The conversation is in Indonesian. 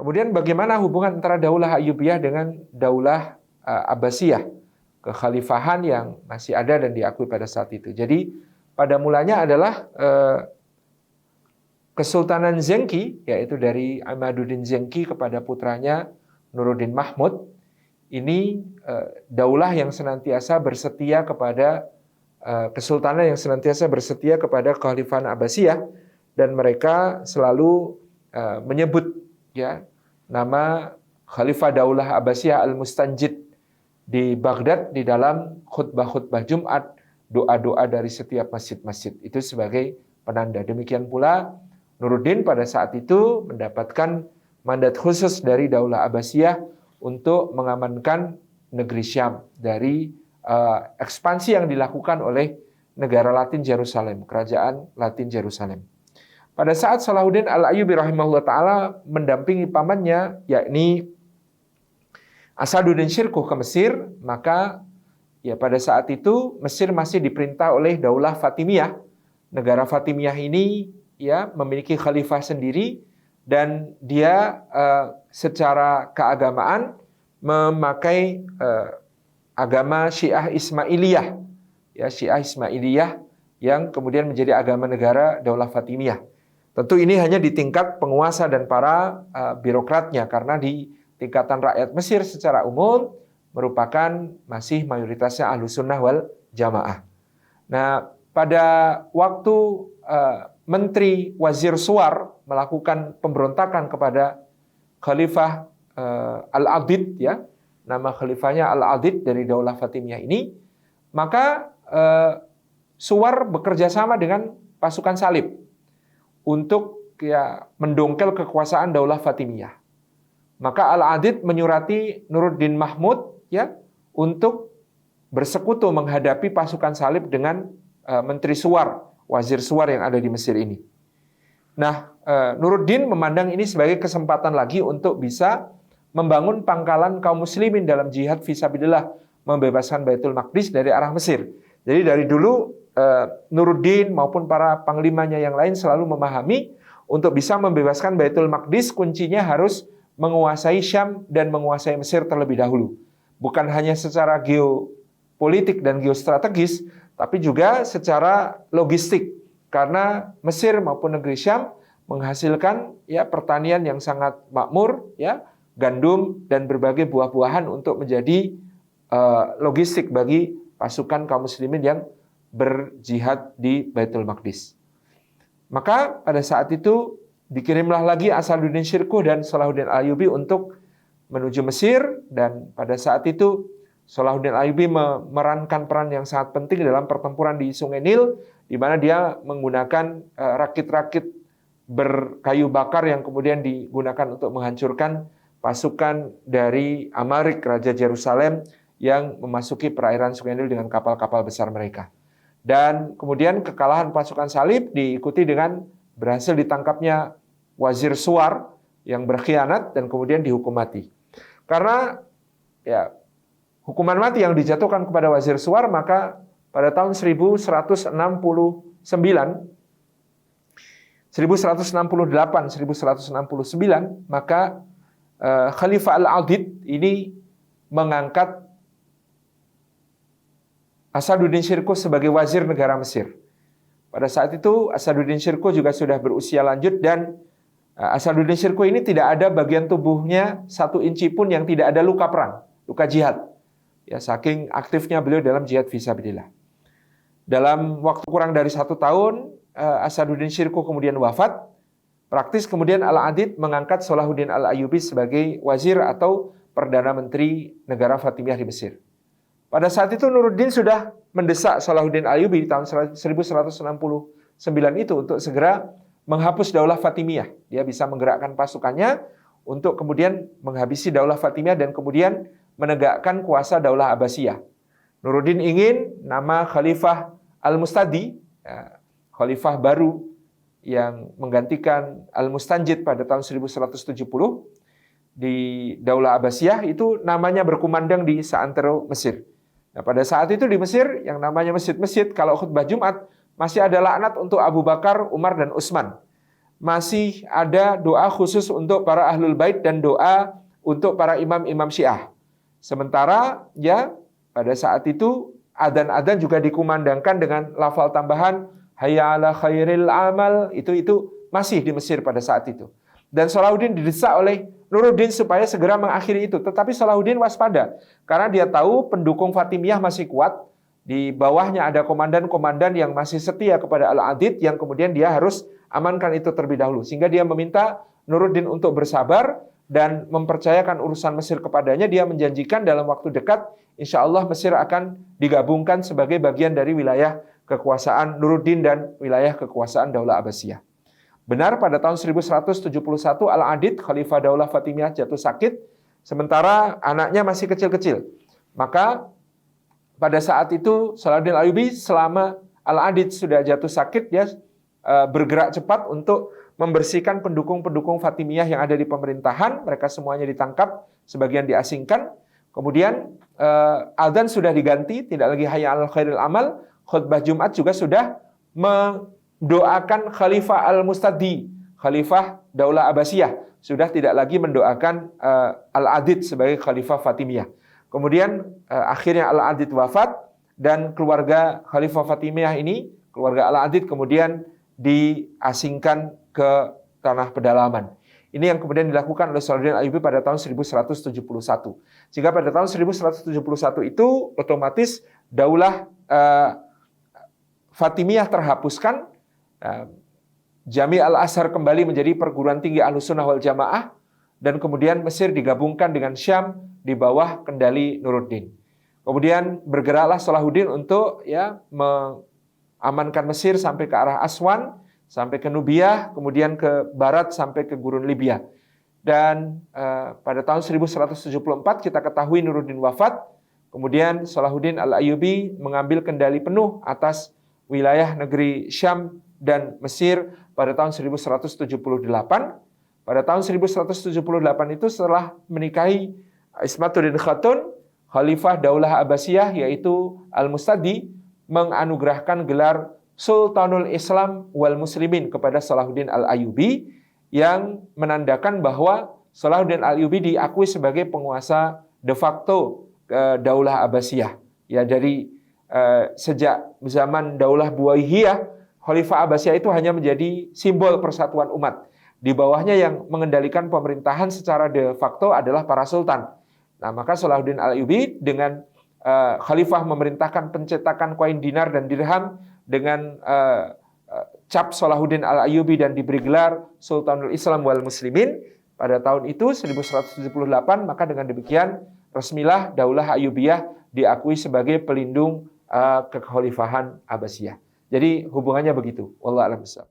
Kemudian bagaimana hubungan antara Daulah Ayyubiyah dengan Daulah Abbasiyah, kekhalifahan yang masih ada dan diakui pada saat itu. Jadi pada mulanya adalah Kesultanan Zengki, yaitu dari Imaduddin Zengki kepada putranya Nuruddin Mahmud. Ini daulah yang senantiasa bersetia kepada kesultanan yang senantiasa bersetia kepada kekhalifahan Abbasiyah, dan mereka selalu menyebut ya nama Khalifah Daulah Abbasiyah Al-Mustanjid di Baghdad di dalam khutbah-khutbah Jumat, doa-doa dari setiap masjid-masjid itu sebagai penanda. Demikian pula Nuruddin pada saat itu mendapatkan mandat khusus dari Daulah Abbasiyah untuk mengamankan negeri Syam dari ekspansi yang dilakukan oleh negara Latin Yerusalem, kerajaan Latin Yerusalem. Pada saat Salahuddin Al-Ayyubi rahimahullah ta'ala mendampingi pamannya, yakni Asaduddin Syirkuh ke Mesir, maka ya pada saat itu Mesir masih diperintah oleh Daulah Fatimiyah. Negara Fatimiyah ini ya memiliki khalifah sendiri, dan dia secara keagamaan memakai agama Syiah Ismailiyah, ya Syiah Ismailiyah yang kemudian menjadi agama negara Daulah Fatimiyah. Tentu ini hanya di tingkat penguasa dan para birokratnya, karena di tingkatan rakyat Mesir secara umum merupakan masih mayoritasnya Ahlus Sunnah wal Jamaah. Nah, pada waktu Menteri Wazir Suwar melakukan pemberontakan kepada Khalifah Al-Adid, ya, nama khalifahnya Al-Adid dari Daulah Fatimiyah ini, maka Suwar bekerja sama dengan pasukan salib untuk ya mendongkel kekuasaan Daulah Fatimiyah. Maka Al-Adid menyurati Nuruddin Mahmud ya untuk bersekutu menghadapi pasukan salib dengan Menteri Suwar, Wazir Suwar yang ada di Mesir ini. Nah, Nuruddin memandang ini sebagai kesempatan lagi untuk bisa membangun pangkalan kaum muslimin dalam jihad fisabilillah, membebaskan Baitul Maqdis dari arah Mesir. Jadi dari dulu Nuruddin maupun para panglimanya yang lain selalu memahami untuk bisa membebaskan Baitul Maqdis kuncinya harus menguasai Syam dan menguasai Mesir terlebih dahulu. Bukan hanya secara geopolitik dan geostrategis, tapi juga secara logistik. Karena Mesir maupun negeri Syam menghasilkan ya pertanian yang sangat makmur, ya, gandum dan berbagai buah-buahan untuk menjadi logistik bagi pasukan kaum muslimin yang berjihad di Baitul Maqdis. Maka pada saat itu dikirimlah lagi Asaduddin Syirkuh dan Salahuddin Ayyubi untuk menuju Mesir, dan pada saat itu Salahuddin Ayyubi memerankan peran yang sangat penting dalam pertempuran di Sungai Nil, di mana dia menggunakan rakit-rakit berkayu bakar yang kemudian digunakan untuk menghancurkan pasukan dari Amarik, Raja Yerusalem, yang memasuki perairan Sungai Nil dengan kapal-kapal besar mereka. Dan kemudian kekalahan pasukan salib diikuti dengan berhasil ditangkapnya Wazir Suwar yang berkhianat dan kemudian dihukum mati. Karena ya hukuman mati yang dijatuhkan kepada Wazir Suwar, maka pada tahun 1168, 1169, maka Khalifah Al-Adid ini mengangkat Asaduddin Syirkuh sebagai wazir negara Mesir. Pada saat itu Asaduddin Syirkuh juga sudah berusia lanjut, dan Asaduddin Syirkuh ini tidak ada bagian tubuhnya 1 inci pun yang tidak ada luka perang, luka jihad. Ya, saking aktifnya beliau dalam jihad fisabilillah. Dalam waktu kurang dari 1 tahun, Asaduddin Syirkuh kemudian wafat. Praktis kemudian Al-Adid mengangkat Salahuddin Al-Ayyubi sebagai wazir atau Perdana Menteri negara Fatimiyah di Mesir. Pada saat itu Nuruddin sudah mendesak Salahuddin Ayyubi di tahun 1169 itu untuk segera menghapus Daulah Fatimiyah. Dia bisa menggerakkan pasukannya untuk kemudian menghabisi Daulah Fatimiyah dan kemudian menegakkan kuasa Daulah Abbasiyah. Nuruddin ingin nama Khalifah Al-Mustadi, Khalifah baru yang menggantikan Al-Mustanjid pada tahun 1170 di Daulah Abbasiyah, itu namanya berkumandang di seantero Mesir. Nah, pada saat itu di Mesir yang namanya masjid-masjid, kalau khutbah Jumat masih ada laknat untuk Abu Bakar, Umar, dan Utsman. masih ada doa khusus untuk para ahlul bait dan doa untuk para imam-imam Syiah. Sementara ya pada saat itu adzan-adzan juga dikumandangkan dengan lafal tambahan hayya ala khairil amal, itu masih di Mesir pada saat itu. Dan Salahuddin didesak oleh Nuruddin supaya segera mengakhiri itu. Tetapi Salahuddin waspada karena dia tahu pendukung Fatimiyah masih kuat. Di bawahnya ada komandan-komandan yang masih setia kepada Al-Adid yang kemudian dia harus amankan itu terlebih dahulu. Sehingga dia meminta Nuruddin untuk bersabar dan mempercayakan urusan Mesir kepadanya. Dia menjanjikan dalam waktu dekat, insya Allah Mesir akan digabungkan sebagai bagian dari wilayah kekuasaan Nuruddin dan wilayah kekuasaan Daulah Abbasiyah. Benar pada tahun 1171 Al-Adid, Khalifah Daulah Fatimiyah jatuh sakit, sementara anaknya masih kecil-kecil. Maka pada saat itu Salahuddin Ayyubi selama Al-Adid sudah jatuh sakit, dia bergerak cepat untuk membersihkan pendukung-pendukung Fatimiyah yang ada di pemerintahan. Mereka semuanya ditangkap, sebagian diasingkan. Kemudian adzan sudah diganti, tidak lagi hayya 'alal khairil amal. Khutbah Jumat juga sudah mendoakan Khalifah Al-Mustadi, Khalifah Daulah Abbasiyah. Sudah tidak lagi mendoakan Al-Adid sebagai Khalifah Fatimiyah. Kemudian akhirnya Al-Adid wafat dan keluarga Khalifah Fatimiyah ini, keluarga Al-Adid kemudian diasingkan ke tanah pedalaman. Ini yang kemudian dilakukan oleh Salahuddin Ayyubi pada tahun 1171. Sehingga pada tahun 1171 itu otomatis Daulah Fatimiyah terhapuskan. Jami' al-Azhar kembali menjadi perguruan tinggi Ahlussunnah wal Jamaah dan kemudian Mesir digabungkan dengan Syam di bawah kendali Nuruddin. Kemudian bergeraklah Salahuddin untuk mengamankan Mesir sampai ke arah Aswan, sampai ke Nubiah, kemudian ke barat sampai ke gurun Libya. Dan pada tahun 1174 kita ketahui Nuruddin wafat. Kemudian Salahuddin Al-Ayyubi mengambil kendali penuh atas wilayah negeri Syam dan Mesir pada tahun 1178. Pada tahun 1178 itu setelah menikahi Ismatuddin Khatun, Khalifah Daulah Abbasiyah yaitu Al-Mustadi menganugerahkan gelar Sultanul Islam wal Muslimin kepada Salahuddin Al-Ayyubi yang menandakan bahwa Salahuddin Al-Ayyubi diakui sebagai penguasa de facto Daulah Abbasiyah. Ya dari sejak zaman Daulah Buwaihiyah, Khalifah Abbasiyah itu hanya menjadi simbol persatuan umat. Di bawahnya yang mengendalikan pemerintahan secara de facto adalah para sultan. Nah, maka Salahuddin Al-Ayyubi dengan khalifah memerintahkan pencetakan koin dinar dan dirham dengan cap Salahuddin Al-Ayyubi dan diberi gelar Sultanul Islam wal Muslimin pada tahun itu 1178. Maka dengan demikian resmilah Daulah Ayyubiyah diakui sebagai pelindung kekhalifahan Abbasiyah. Jadi hubungannya begitu. Wallahu a'lam bishawab.